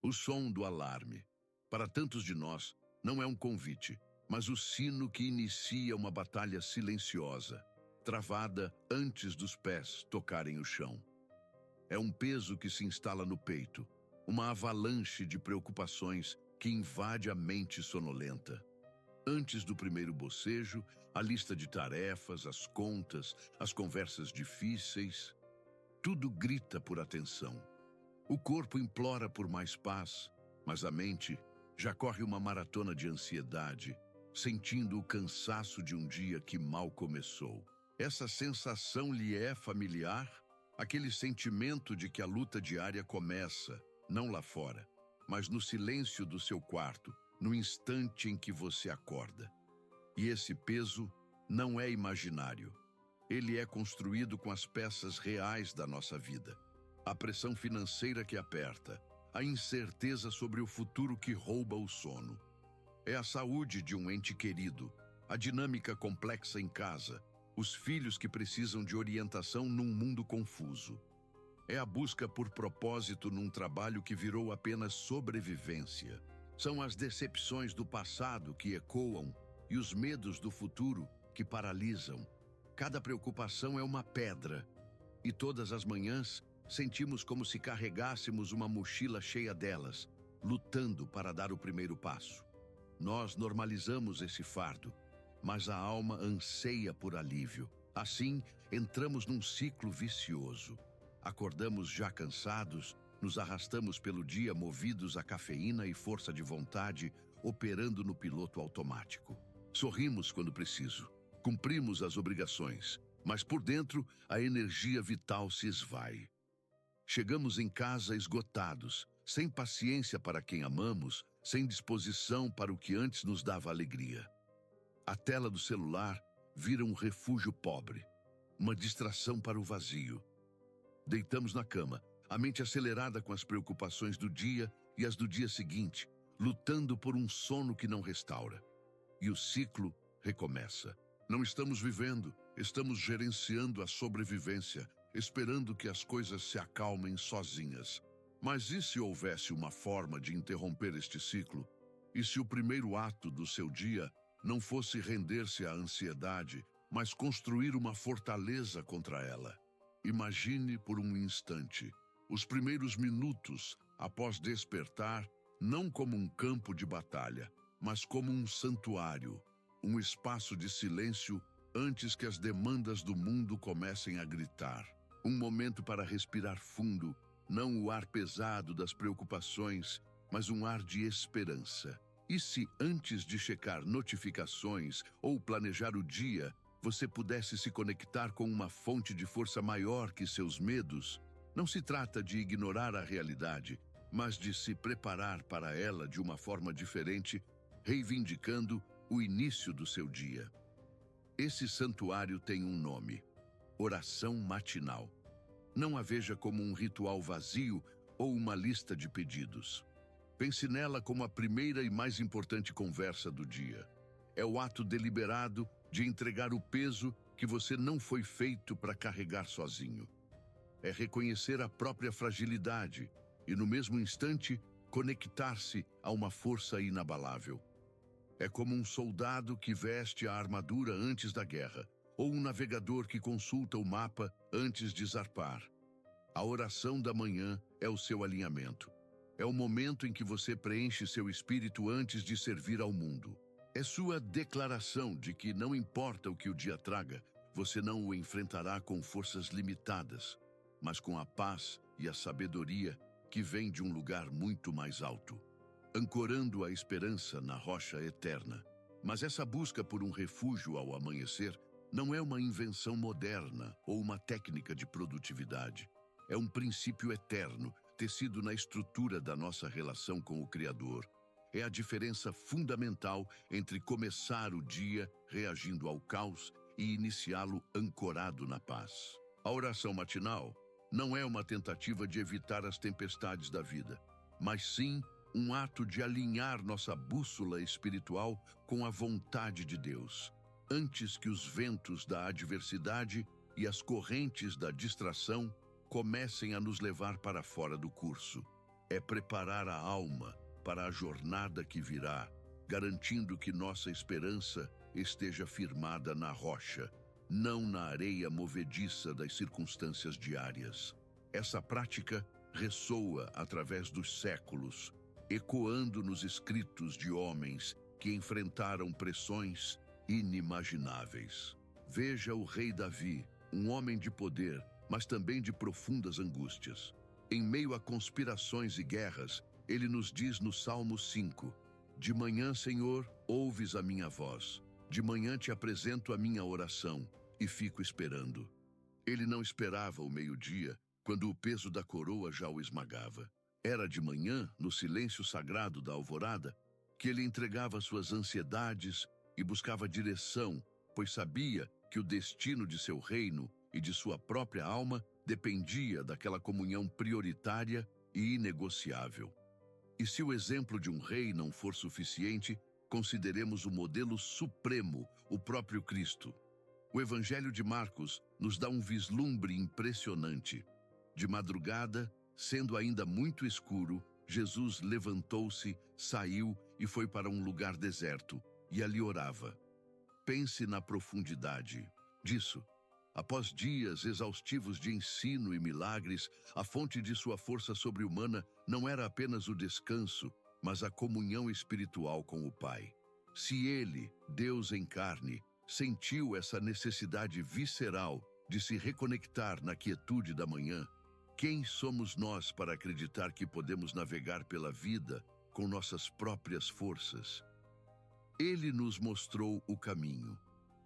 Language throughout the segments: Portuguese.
O som do alarme, para tantos de nós, não é um convite, mas o sino que inicia uma batalha silenciosa, travada antes dos pés tocarem o chão. É um peso que se instala no peito, uma avalanche de preocupações que invade a mente sonolenta. Antes do primeiro bocejo, a lista de tarefas, as contas, as conversas difíceis, tudo grita por atenção. O corpo implora por mais paz, mas a mente já corre uma maratona de ansiedade, sentindo o cansaço de um dia que mal começou. Essa sensação lhe é familiar? Aquele sentimento de que a luta diária começa, não lá fora, mas no silêncio do seu quarto, no instante em que você acorda. E esse peso não é imaginário. Ele é construído com as peças reais da nossa vida. A pressão financeira que aperta, a incerteza sobre o futuro que rouba o sono. É a saúde de um ente querido, a dinâmica complexa em casa, os filhos que precisam de orientação num mundo confuso. É a busca por propósito num trabalho que virou apenas sobrevivência. São as decepções do passado que ecoam e os medos do futuro que paralisam. Cada preocupação é uma pedra, e todas as manhãs sentimos como se carregássemos uma mochila cheia delas, lutando para dar o primeiro passo. Nós normalizamos esse fardo, mas a alma anseia por alívio. Assim, entramos num ciclo vicioso. Acordamos já cansados, nos arrastamos pelo dia movidos a cafeína e força de vontade, operando no piloto automático. Sorrimos quando preciso, cumprimos as obrigações, mas por dentro a energia vital se esvai. Chegamos em casa esgotados, sem paciência para quem amamos, sem disposição para o que antes nos dava alegria. A tela do celular vira um refúgio pobre, uma distração para o vazio. Deitamos na cama, a mente acelerada com as preocupações do dia e as do dia seguinte, lutando por um sono que não restaura. E o ciclo recomeça. Não estamos vivendo, estamos gerenciando a sobrevivência, esperando que as coisas se acalmem sozinhas. Mas e se houvesse uma forma de interromper este ciclo? E se o primeiro ato do seu dia não fosse render-se à ansiedade, mas construir uma fortaleza contra ela? Imagine por um instante os primeiros minutos após despertar, não como um campo de batalha, mas como um santuário, um espaço de silêncio antes que as demandas do mundo comecem a gritar. Um momento para respirar fundo, não o ar pesado das preocupações, mas um ar de esperança. E se antes de checar notificações ou planejar o dia, você pudesse se conectar com uma fonte de força maior que seus medos? Não se trata de ignorar a realidade, mas de se preparar para ela de uma forma diferente, reivindicando o início do seu dia. Esse santuário tem um nome: oração matinal. Não a veja como um ritual vazio ou uma lista de pedidos. Pense nela como a primeira e mais importante conversa do dia. É o ato deliberado de entregar o peso que você não foi feito para carregar sozinho. É reconhecer a própria fragilidade e, no mesmo instante, conectar-se a uma força inabalável. É como um soldado que veste a armadura antes da guerra, ou um navegador que consulta o mapa antes de zarpar. A oração da manhã é o seu alinhamento. É o momento em que você preenche seu espírito antes de servir ao mundo. É sua declaração de que não importa o que o dia traga, você não o enfrentará com forças limitadas, mas com a paz e a sabedoria que vem de um lugar muito mais alto, ancorando a esperança na rocha eterna. Mas essa busca por um refúgio ao amanhecer não é uma invenção moderna ou uma técnica de produtividade. É um princípio eterno, tecido na estrutura da nossa relação com o Criador. É a diferença fundamental entre começar o dia reagindo ao caos e iniciá-lo ancorado na paz. A oração matinal não é uma tentativa de evitar as tempestades da vida, mas sim um ato de alinhar nossa bússola espiritual com a vontade de Deus, antes que os ventos da adversidade e as correntes da distração comecem a nos levar para fora do curso. É preparar a alma para a jornada que virá, garantindo que nossa esperança esteja firmada na rocha, não na areia movediça das circunstâncias diárias. Essa prática ressoa através dos séculos, ecoando nos escritos de homens que enfrentaram pressões inimagináveis. Veja o rei Davi, um homem de poder, mas também de profundas angústias. Em meio a conspirações e guerras, ele nos diz no Salmo 5: De manhã, Senhor, ouves a minha voz. De manhã te apresento a minha oração e fico esperando. Ele não esperava o meio-dia, quando o peso da coroa já o esmagava. Era de manhã, no silêncio sagrado da alvorada, que ele entregava suas ansiedades e buscava direção, pois sabia que o destino de seu reino e de sua própria alma dependia daquela comunhão prioritária e inegociável. E se o exemplo de um rei não for suficiente, consideremos o modelo supremo, o próprio Cristo. O Evangelho de Marcos nos dá um vislumbre impressionante. De madrugada, sendo ainda muito escuro, Jesus levantou-se, saiu e foi para um lugar deserto, e ali orava. Pense na profundidade disso. Após dias exaustivos de ensino e milagres, a fonte de sua força sobre-humana não era apenas o descanso, mas a comunhão espiritual com o Pai. Se ele, Deus em carne, sentiu essa necessidade visceral de se reconectar na quietude da manhã, quem somos nós para acreditar que podemos navegar pela vida com nossas próprias forças? Ele nos mostrou o caminho.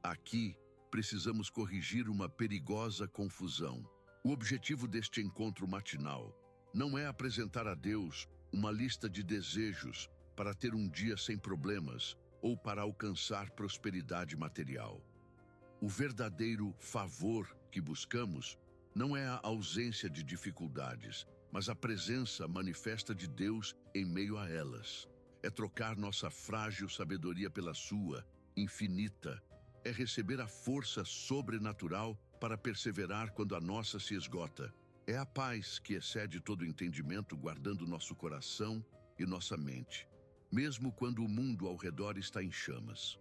Aqui, precisamos corrigir uma perigosa confusão. O objetivo deste encontro matinal não é apresentar a Deus uma lista de desejos para ter um dia sem problemas ou para alcançar prosperidade material. O verdadeiro favor que buscamos não é a ausência de dificuldades, mas a presença manifesta de Deus em meio a elas. É trocar nossa frágil sabedoria pela sua, infinita. É receber a força sobrenatural para perseverar quando a nossa se esgota. É a paz que excede todo entendimento, guardando nosso coração e nossa mente, mesmo quando o mundo ao redor está em chamas.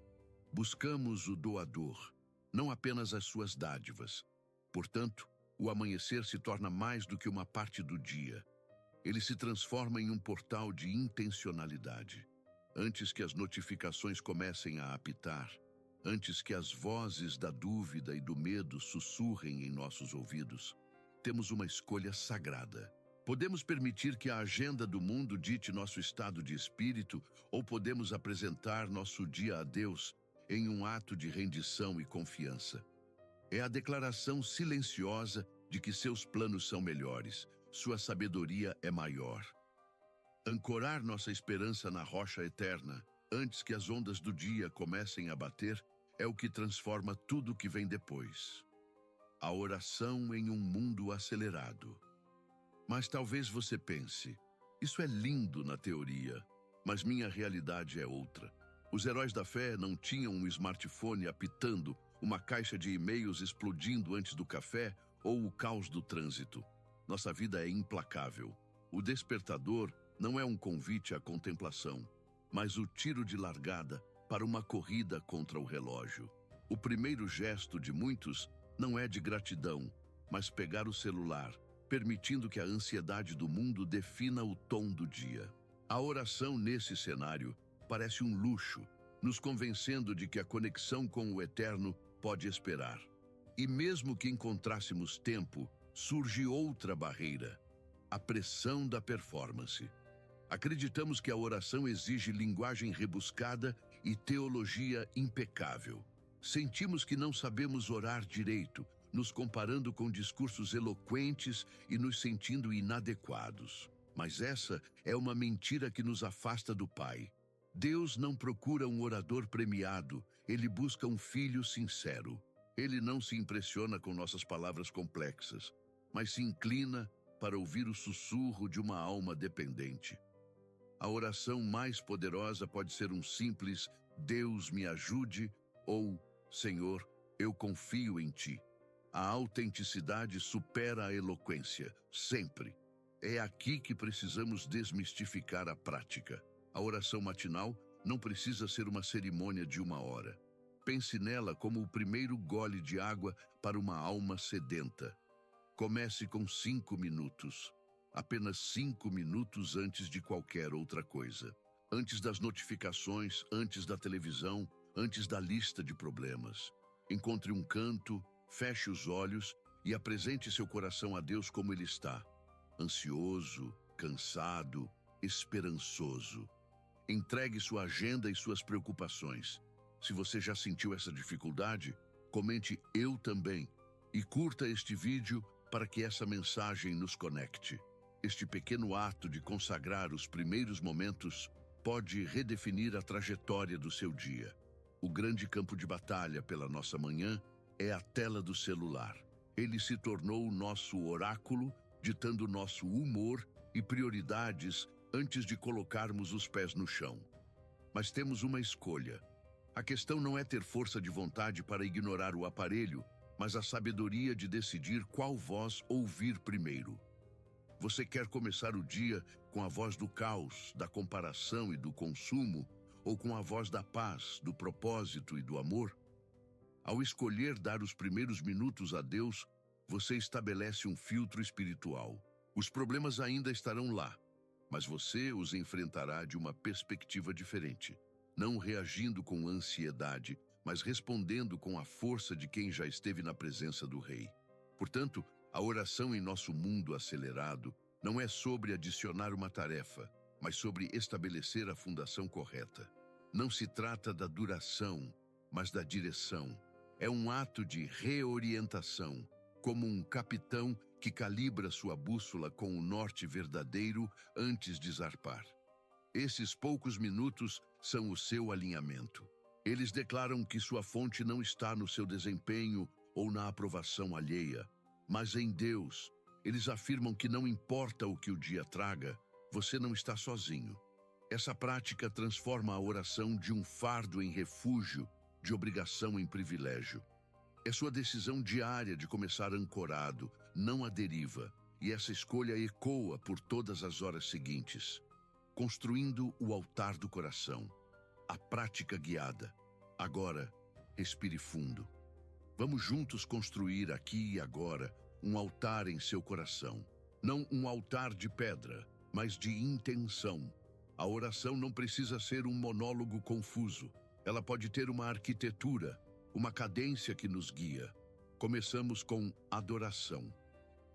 Buscamos o doador, não apenas as suas dádivas. Portanto, o amanhecer se torna mais do que uma parte do dia. Ele se transforma em um portal de intencionalidade. Antes que as notificações comecem a apitar, antes que as vozes da dúvida e do medo sussurrem em nossos ouvidos, temos uma escolha sagrada. Podemos permitir que a agenda do mundo dite nosso estado de espírito, ou podemos apresentar nosso dia a Deus em um ato de rendição e confiança. É a declaração silenciosa de que seus planos são melhores, sua sabedoria é maior. Ancorar nossa esperança na rocha eterna, antes que as ondas do dia comecem a bater, é o que transforma tudo o que vem depois. A oração em um mundo acelerado. Mas talvez você pense, isso é lindo na teoria, mas minha realidade é outra. Os heróis da fé não tinham um smartphone apitando, uma caixa de e-mails explodindo antes do café ou o caos do trânsito. Nossa vida é implacável. O despertador não é um convite à contemplação, mas o tiro de largada para uma corrida contra o relógio. O primeiro gesto de muitos não é de gratidão, mas pegar o celular, permitindo que a ansiedade do mundo defina o tom do dia. A oração nesse cenário parece um luxo, nos convencendo de que a conexão com o eterno pode esperar. E mesmo que encontrássemos tempo, surge outra barreira: a pressão da performance. Acreditamos que a oração exige linguagem rebuscada e teologia impecável. Sentimos que não sabemos orar direito, nos comparando com discursos eloquentes e nos sentindo inadequados. Mas essa é uma mentira que nos afasta do Pai. Deus não procura um orador premiado, ele busca um filho sincero. Ele não se impressiona com nossas palavras complexas, mas se inclina para ouvir o sussurro de uma alma dependente. A oração mais poderosa pode ser um simples "Deus me ajude" ou "Senhor, eu confio em ti". A autenticidade supera a eloquência, sempre. É aqui que precisamos desmistificar a prática. A oração matinal não precisa ser uma cerimônia de 1 hora. Pense nela como o primeiro gole de água para uma alma sedenta. Comece com 5 minutos. Apenas 5 minutos antes de qualquer outra coisa. Antes das notificações, antes da televisão, antes da lista de problemas. Encontre um canto, feche os olhos e apresente seu coração a Deus como ele está. Ansioso, cansado, esperançoso. Entregue sua agenda e suas preocupações. Se você já sentiu essa dificuldade, comente "eu também" e curta este vídeo para que essa mensagem nos conecte. Este pequeno ato de consagrar os primeiros momentos pode redefinir a trajetória do seu dia. O grande campo de batalha pela nossa manhã é a tela do celular. Ele se tornou o nosso oráculo, ditando nosso humor e prioridades antes de colocarmos os pés no chão. Mas temos uma escolha. A questão não é ter força de vontade para ignorar o aparelho, mas a sabedoria de decidir qual voz ouvir primeiro. Você quer começar o dia com a voz do caos, da comparação e do consumo, ou com a voz da paz, do propósito e do amor? Ao escolher dar os primeiros minutos a Deus, você estabelece um filtro espiritual. Os problemas ainda estarão lá, mas você os enfrentará de uma perspectiva diferente, não reagindo com ansiedade, mas respondendo com a força de quem já esteve na presença do Rei. Portanto, a oração em nosso mundo acelerado não é sobre adicionar uma tarefa, mas sobre estabelecer a fundação correta. Não se trata da duração, mas da direção. É um ato de reorientação, como um capitão que calibra sua bússola com o norte verdadeiro antes de zarpar. Esses poucos minutos são o seu alinhamento. Eles declaram que sua fonte não está no seu desempenho ou na aprovação alheia, mas em Deus. Eles afirmam que não importa o que o dia traga, você não está sozinho. Essa prática transforma a oração de um fardo em refúgio, de obrigação em privilégio. É sua decisão diária de começar ancorado, não à deriva, e essa escolha ecoa por todas as horas seguintes. Construindo o altar do coração. A prática guiada. Agora, respire fundo. Vamos juntos construir aqui e agora um altar em seu coração. Não um altar de pedra, mas de intenção. A oração não precisa ser um monólogo confuso. Ela pode ter uma arquitetura, uma cadência que nos guia. Começamos com adoração.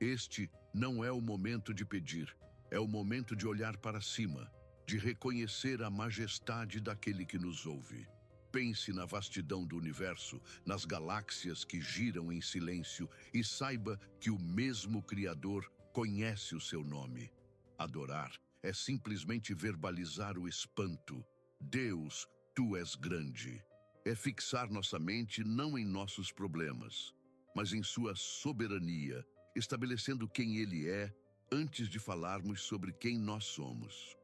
Este não é o momento de pedir, é o momento de olhar para cima, de reconhecer a majestade daquele que nos ouve. Pense na vastidão do universo, nas galáxias que giram em silêncio e saiba que o mesmo Criador conhece o seu nome. Adorar é simplesmente verbalizar o espanto. Deus, tu és grande. É fixar nossa mente não em nossos problemas, mas em sua soberania, estabelecendo quem Ele é antes de falarmos sobre quem nós somos.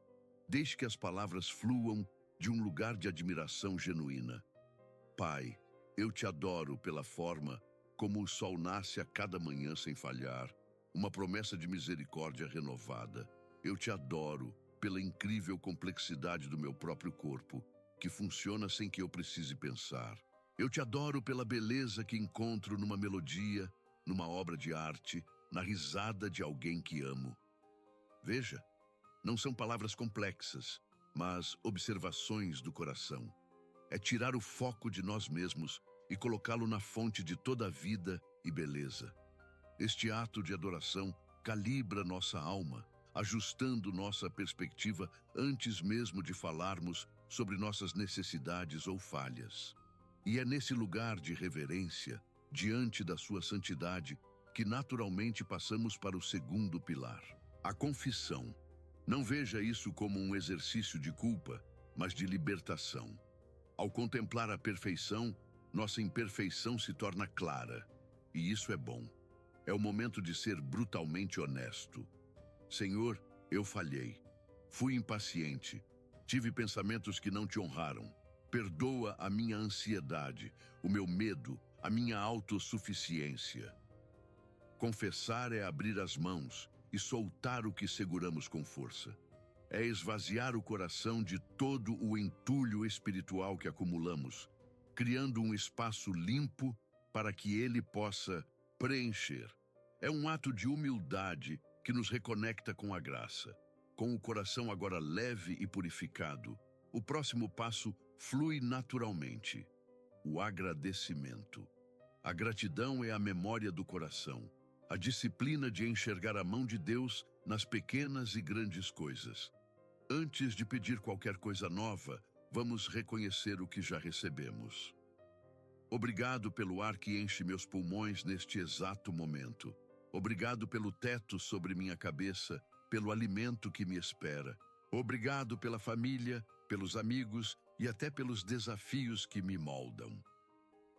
Deixe que as palavras fluam de um lugar de admiração genuína. Pai, eu te adoro pela forma como o sol nasce a cada manhã sem falhar, uma promessa de misericórdia renovada. Eu te adoro pela incrível complexidade do meu próprio corpo, que funciona sem que eu precise pensar. Eu te adoro pela beleza que encontro numa melodia, numa obra de arte, na risada de alguém que amo. Veja, não são palavras complexas, mas observações do coração. É tirar o foco de nós mesmos e colocá-lo na fonte de toda a vida e beleza. Este ato de adoração calibra nossa alma, ajustando nossa perspectiva antes mesmo de falarmos sobre nossas necessidades ou falhas. E é nesse lugar de reverência, diante da sua santidade, que naturalmente passamos para o segundo pilar, a confissão. Não veja isso como um exercício de culpa, mas de libertação. Ao contemplar a perfeição, nossa imperfeição se torna clara, e isso é bom. É o momento de ser brutalmente honesto. Senhor, eu falhei. Fui impaciente. Tive pensamentos que não te honraram. Perdoa a minha ansiedade, o meu medo, a minha autossuficiência. Confessar é abrir as mãos e soltar o que seguramos com força. É esvaziar o coração de todo o entulho espiritual que acumulamos, criando um espaço limpo para que ele possa preencher. É um ato de humildade que nos reconecta com a graça. Com o coração agora leve e purificado, o próximo passo flui naturalmente: o agradecimento. A gratidão é a memória do coração, a disciplina de enxergar a mão de Deus nas pequenas e grandes coisas. Antes de pedir qualquer coisa nova, vamos reconhecer o que já recebemos. Obrigado pelo ar que enche meus pulmões neste exato momento. Obrigado pelo teto sobre minha cabeça, pelo alimento que me espera. Obrigado pela família, pelos amigos e até pelos desafios que me moldam.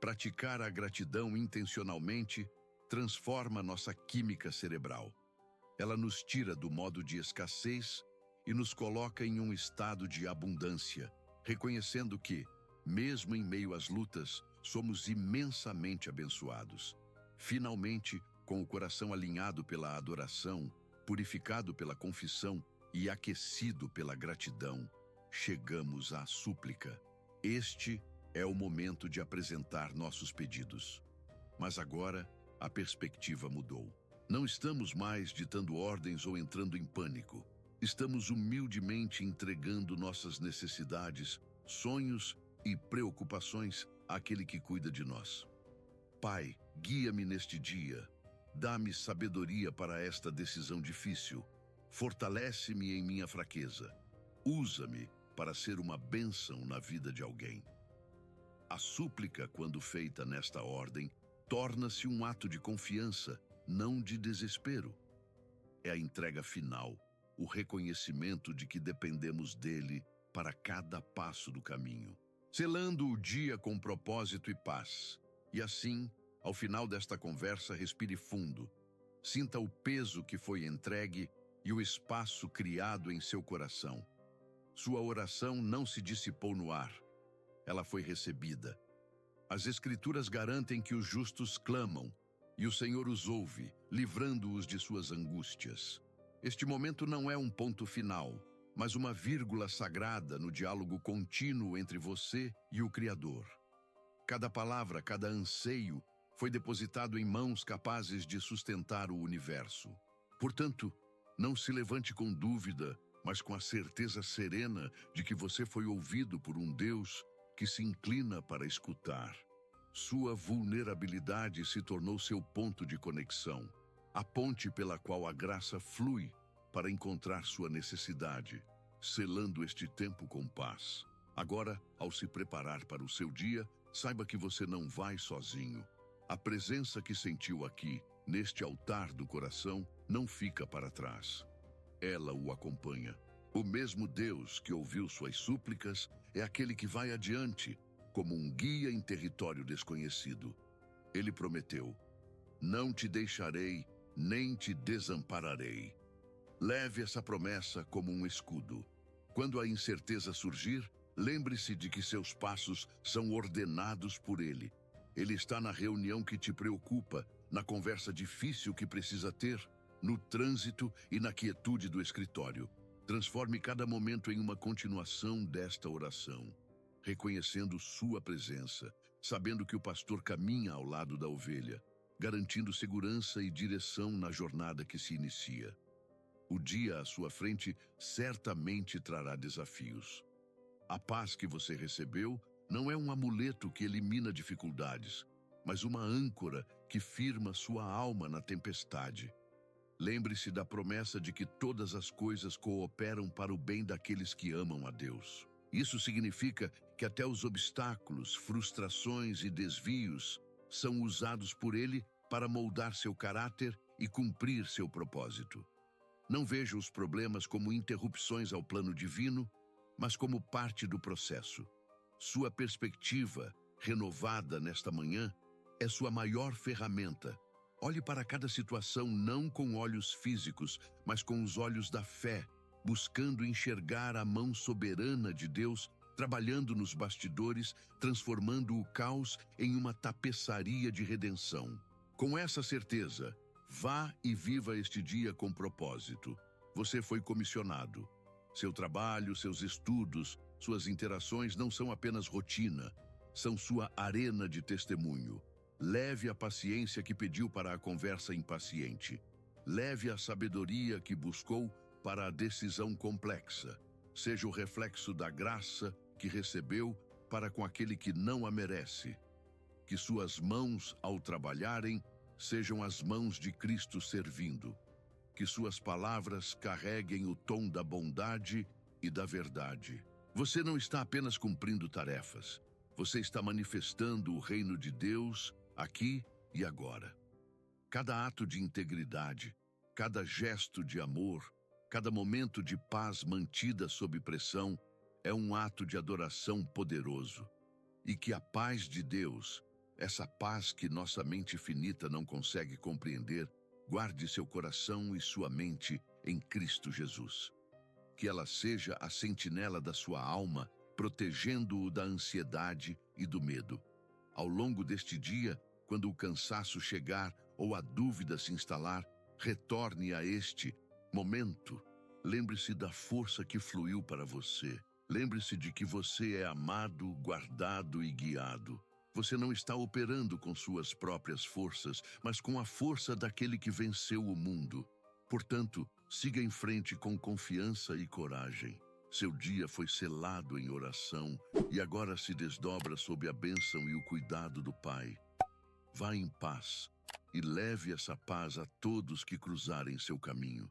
Praticar a gratidão intencionalmente transforma nossa química cerebral. Ela nos tira do modo de escassez e nos coloca em um estado de abundância, reconhecendo que, mesmo em meio às lutas, somos imensamente abençoados. Finalmente, com o coração alinhado pela adoração, purificado pela confissão e aquecido pela gratidão, chegamos à súplica. Este é o momento de apresentar nossos pedidos. Mas agora, a perspectiva mudou. Não estamos mais ditando ordens ou entrando em pânico. Estamos humildemente entregando nossas necessidades, sonhos e preocupações àquele que cuida de nós. Pai, guia-me neste dia. Dá-me sabedoria para esta decisão difícil. Fortalece-me em minha fraqueza. Usa-me para ser uma bênção na vida de alguém. A súplica, quando feita nesta ordem, torna-se um ato de confiança, não de desespero. É a entrega final, o reconhecimento de que dependemos dele para cada passo do caminho, selando o dia com propósito e paz. E assim, ao final desta conversa, respire fundo. Sinta o peso que foi entregue e o espaço criado em seu coração. Sua oração não se dissipou no ar. Ela foi recebida. As Escrituras garantem que os justos clamam, e o Senhor os ouve, livrando-os de suas angústias. Este momento não é um ponto final, mas uma vírgula sagrada no diálogo contínuo entre você e o Criador. Cada palavra, cada anseio foi depositado em mãos capazes de sustentar o universo. Portanto, não se levante com dúvida, mas com a certeza serena de que você foi ouvido por um Deus que se inclina para escutar. Sua vulnerabilidade se tornou seu ponto de conexão, a ponte pela qual a graça flui para encontrar sua necessidade, selando este tempo com paz. Agora, ao se preparar para o seu dia, saiba que você não vai sozinho. A presença que sentiu aqui, neste altar do coração, não fica para trás. Ela o acompanha. O mesmo Deus que ouviu suas súplicas é aquele que vai adiante, como um guia em território desconhecido. Ele prometeu: não te deixarei, nem te desampararei. Leve essa promessa como um escudo. Quando a incerteza surgir, lembre-se de que seus passos são ordenados por Ele. Ele está na reunião que te preocupa, na conversa difícil que precisa ter, no trânsito e na quietude do escritório. Transforme cada momento em uma continuação desta oração, reconhecendo sua presença, sabendo que o pastor caminha ao lado da ovelha, garantindo segurança e direção na jornada que se inicia. O dia à sua frente certamente trará desafios. A paz que você recebeu não é um amuleto que elimina dificuldades, mas uma âncora que firma sua alma na tempestade. Lembre-se da promessa de que todas as coisas cooperam para o bem daqueles que amam a Deus. Isso significa que até os obstáculos, frustrações e desvios são usados por Ele para moldar seu caráter e cumprir seu propósito. Não veja os problemas como interrupções ao plano divino, mas como parte do processo. Sua perspectiva, renovada nesta manhã, é sua maior ferramenta. Olhe para cada situação não com olhos físicos, mas com os olhos da fé, buscando enxergar a mão soberana de Deus trabalhando nos bastidores, transformando o caos em uma tapeçaria de redenção. Com essa certeza, Vá e viva este dia com propósito. Você foi comissionado. Seu trabalho, seus estudos, suas interações não são apenas rotina, são sua arena de testemunho. Leve a paciência que pediu para a conversa impaciente. Leve a sabedoria que buscou para a decisão complexa. Seja o reflexo da graça que recebeu para com aquele que não a merece. Que suas mãos, ao trabalharem, sejam as mãos de Cristo servindo. Que suas palavras carreguem o tom da bondade e da verdade. Você não está apenas cumprindo tarefas. Você está manifestando o reino de Deus aqui e agora. Cada ato de integridade, cada gesto de amor, cada momento de paz mantida sob pressão é um ato de adoração poderoso. E que a paz de Deus, essa paz que nossa mente finita não consegue compreender, guarde seu coração e sua mente em Cristo Jesus. Que ela seja a sentinela da sua alma, protegendo-o da ansiedade e do medo. Ao longo deste dia, quando o cansaço chegar ou a dúvida se instalar, retorne a este momento. Lembre-se da força que fluiu para você. Lembre-se de que você é amado, guardado e guiado. Você não está operando com suas próprias forças, mas com a força daquele que venceu o mundo. Portanto, siga em frente com confiança e coragem. Seu dia foi selado em oração e agora se desdobra sob a bênção e o cuidado do Pai. Vá em paz e leve essa paz a todos que cruzarem seu caminho.